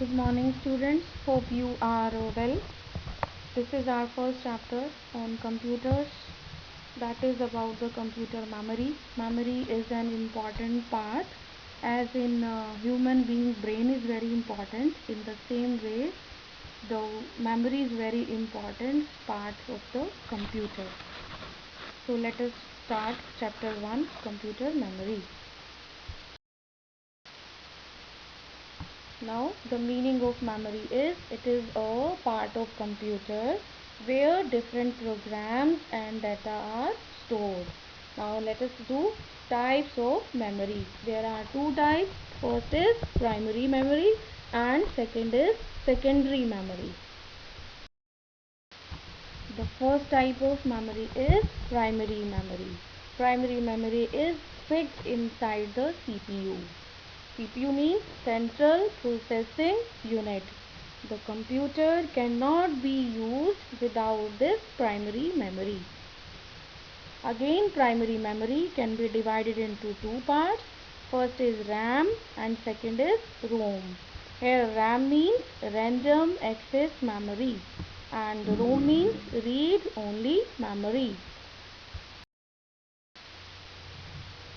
Good morning, students. Hope you are well. This is our first chapter on computers, that is about the computer memory. Memory is an important part, as in human being's brain is very important. In the same way, the memory is very important part of the computer. So let us start chapter 1, computer memory. Now the meaning of memory is it is a part of computer where different programs and data are stored. Now let us do types of memory. There are two types. First is primary memory and second is secondary memory. The first type of memory is primary memory. Primary memory is fixed inside the CPU. CPU means Central Processing Unit. The computer cannot be used without this primary memory. Again, primary memory can be divided into two parts. First is RAM and second is ROM. Here RAM means random access memory and ROM means read only memory.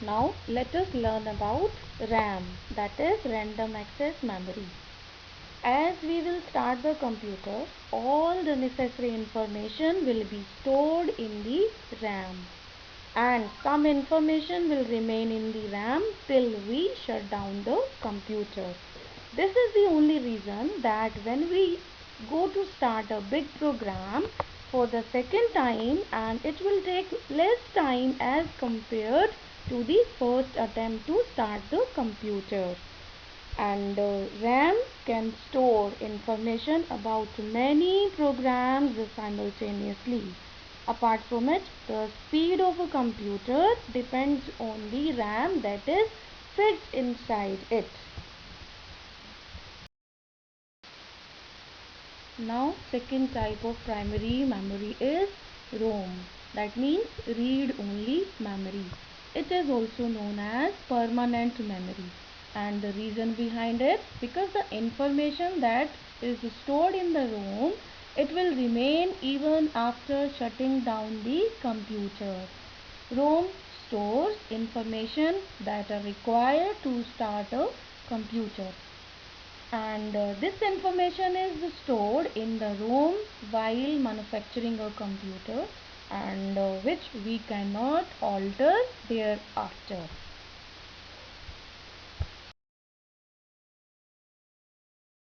Now let us learn about RAM, that is random access memory. As we will start the computer, all the necessary information will be stored in the RAM and some information will remain in the RAM till we shut down the computer. This is the only reason that when we go to start a big program for the second time, and it will take less time as compared to the first attempt to start the computer. And RAM can store information about many programs simultaneously. Apart from it, the speed of a computer depends on the RAM that is fixed inside it. Now, second type of primary memory is ROM. That means read only memory. It is also known as permanent memory. And the reason behind it, because the information that is stored in the ROM, it will remain even after shutting down the computer. ROM stores information that are required to start a computer. And this information is stored in the ROM while manufacturing a computer, and which we cannot alter thereafter.